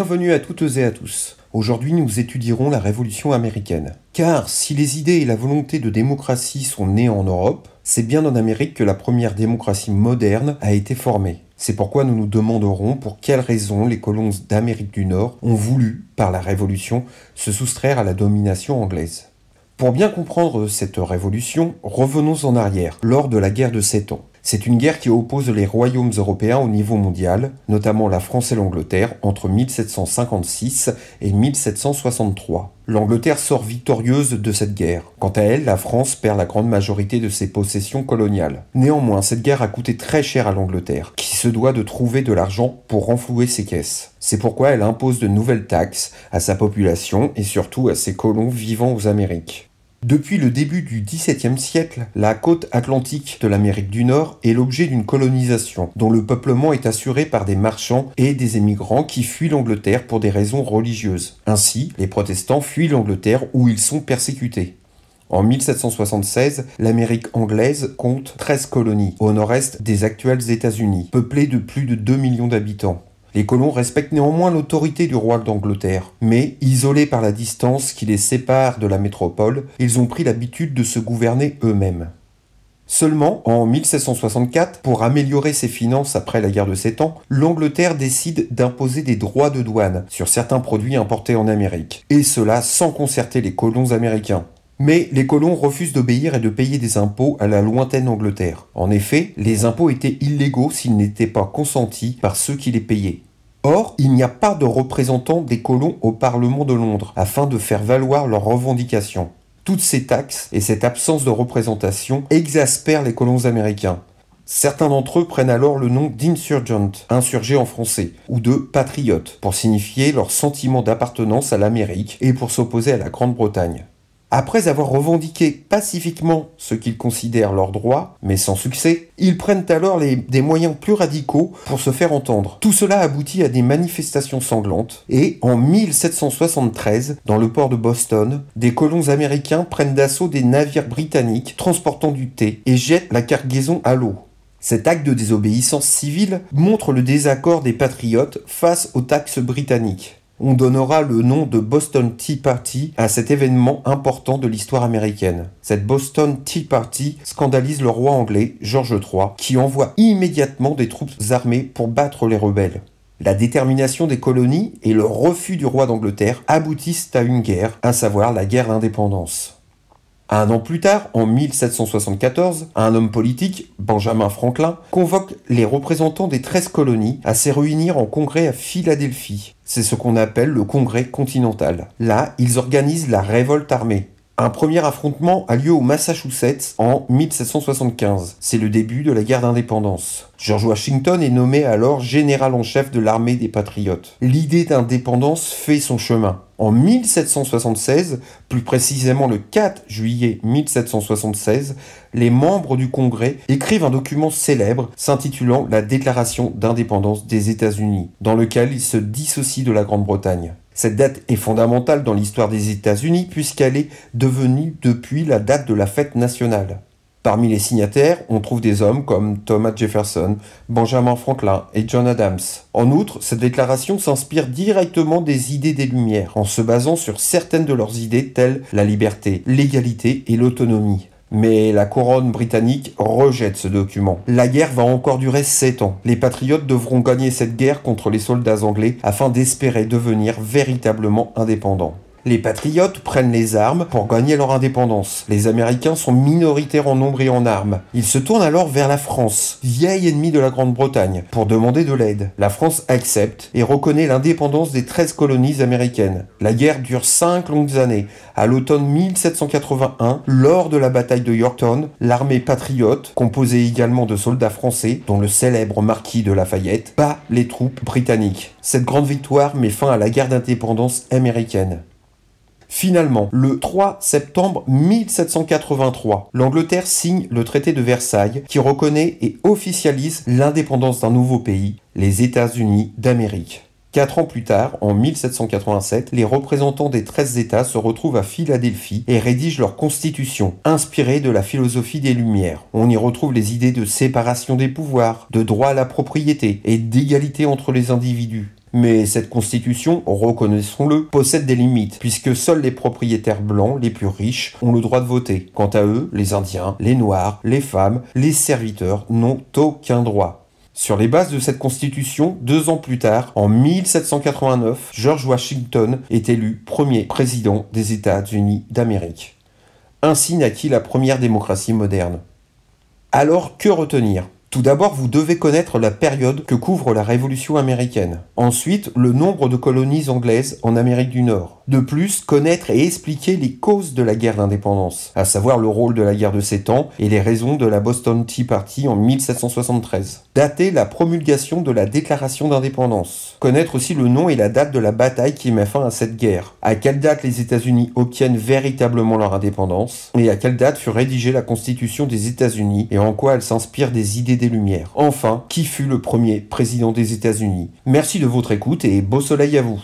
Bienvenue à toutes et à tous. Aujourd'hui, nous étudierons la Révolution américaine. Car si les idées et la volonté de démocratie sont nées en Europe, c'est bien en Amérique que la première démocratie moderne a été formée. C'est pourquoi nous nous demanderons pour quelles raisons les colons d'Amérique du Nord ont voulu, par la Révolution, se soustraire à la domination anglaise. Pour bien comprendre cette révolution, revenons en arrière, lors de la guerre de 7 ans. C'est une guerre qui oppose les royaumes européens au niveau mondial, notamment la France et l'Angleterre, entre 1756 et 1763. L'Angleterre sort victorieuse de cette guerre. Quant à elle, la France perd la grande majorité de ses possessions coloniales. Néanmoins, cette guerre a coûté très cher à l'Angleterre, qui se doit de trouver de l'argent pour renflouer ses caisses. C'est pourquoi elle impose de nouvelles taxes à sa population et surtout à ses colons vivant aux Amériques. Depuis le début du XVIIe siècle, la côte atlantique de l'Amérique du Nord est l'objet d'une colonisation, dont le peuplement est assuré par des marchands et des émigrants qui fuient l'Angleterre pour des raisons religieuses. Ainsi, les protestants fuient l'Angleterre où ils sont persécutés. En 1776, l'Amérique anglaise compte 13 colonies, au nord-est des actuels États-Unis, peuplées de plus de 2 millions d'habitants. Les colons respectent néanmoins l'autorité du roi d'Angleterre, mais isolés par la distance qui les sépare de la métropole, ils ont pris l'habitude de se gouverner eux-mêmes. Seulement, en 1764, pour améliorer ses finances après la guerre de 7 ans, l'Angleterre décide d'imposer des droits de douane sur certains produits importés en Amérique, et cela sans concerter les colons américains. Mais les colons refusent d'obéir et de payer des impôts à la lointaine Angleterre. En effet, les impôts étaient illégaux s'ils n'étaient pas consentis par ceux qui les payaient. Or, il n'y a pas de représentants des colons au Parlement de Londres afin de faire valoir leurs revendications. Toutes ces taxes et cette absence de représentation exaspèrent les colons américains. Certains d'entre eux prennent alors le nom d'insurgents, insurgés en français, ou de patriotes, pour signifier leur sentiment d'appartenance à l'Amérique et pour s'opposer à la Grande-Bretagne. Après avoir revendiqué pacifiquement ce qu'ils considèrent leurs droits, mais sans succès, ils prennent alors des moyens plus radicaux pour se faire entendre. Tout cela aboutit à des manifestations sanglantes, et en 1773, dans le port de Boston, des colons américains prennent d'assaut des navires britanniques transportant du thé et jettent la cargaison à l'eau. Cet acte de désobéissance civile montre le désaccord des patriotes face aux taxes britanniques. On donnera le nom de Boston Tea Party à cet événement important de l'histoire américaine. Cette Boston Tea Party scandalise le roi anglais, George III, qui envoie immédiatement des troupes armées pour battre les rebelles. La détermination des colonies et le refus du roi d'Angleterre aboutissent à une guerre, à savoir la guerre d'indépendance. Un an plus tard, en 1774, un homme politique, Benjamin Franklin, convoque les représentants des 13 colonies à se réunir en congrès à Philadelphie. C'est ce qu'on appelle le congrès continental. Là, ils organisent la révolte armée. Un premier affrontement a lieu au Massachusetts en 1775. C'est le début de la guerre d'indépendance. George Washington est nommé alors général en chef de l'armée des patriotes. L'idée d'indépendance fait son chemin. En 1776, plus précisément le 4 juillet 1776, les membres du Congrès écrivent un document célèbre s'intitulant la Déclaration d'indépendance des États-Unis, dans lequel ils se dissocient de la Grande-Bretagne. Cette date est fondamentale dans l'histoire des États-Unis puisqu'elle est devenue depuis la date de la fête nationale. Parmi les signataires, on trouve des hommes comme Thomas Jefferson, Benjamin Franklin et John Adams. En outre, cette déclaration s'inspire directement des idées des Lumières, en se basant sur certaines de leurs idées telles la liberté, l'égalité et l'autonomie. Mais la couronne britannique rejette ce document. La guerre va encore durer 7 ans. Les patriotes devront gagner cette guerre contre les soldats anglais afin d'espérer devenir véritablement indépendants. Les patriotes prennent les armes pour gagner leur indépendance. Les Américains sont minoritaires en nombre et en armes. Ils se tournent alors vers la France, vieille ennemie de la Grande-Bretagne, pour demander de l'aide. La France accepte et reconnaît l'indépendance des 13 colonies américaines. La guerre dure 5 longues années. À l'automne 1781, lors de la bataille de Yorktown, l'armée patriote, composée également de soldats français, dont le célèbre marquis de Lafayette, bat les troupes britanniques. Cette grande victoire met fin à la guerre d'indépendance américaine. Finalement, le 3 septembre 1783, l'Angleterre signe le traité de Versailles qui reconnaît et officialise l'indépendance d'un nouveau pays, les États-Unis d'Amérique. 4 ans plus tard, en 1787, les représentants des 13 États se retrouvent à Philadelphie et rédigent leur constitution, inspirée de la philosophie des Lumières. On y retrouve les idées de séparation des pouvoirs, de droit à la propriété et d'égalité entre les individus. Mais cette constitution, reconnaissons-le, possède des limites, puisque seuls les propriétaires blancs les plus riches ont le droit de voter. Quant à eux, les Indiens, les Noirs, les femmes, les serviteurs n'ont aucun droit. Sur les bases de cette constitution, 2 ans plus tard, en 1789, George Washington est élu premier président des États-Unis d'Amérique. Ainsi naquit la première démocratie moderne. Alors, que retenir ? Tout d'abord, vous devez connaître la période que couvre la Révolution américaine. Ensuite, le nombre de colonies anglaises en Amérique du Nord. De plus, connaître et expliquer les causes de la guerre d'indépendance, à savoir le rôle de la guerre de 7 ans et les raisons de la Boston Tea Party en 1773. Dater la promulgation de la Déclaration d'indépendance. Connaître aussi le nom et la date de la bataille qui met fin à cette guerre. À quelle date les États-Unis obtiennent véritablement leur indépendance. Et à quelle date fut rédigée la Constitution des États-Unis et en quoi elle s'inspire des idées des Lumières. Enfin, qui fut le premier président des États-Unis? Merci de votre écoute et beau soleil à vous.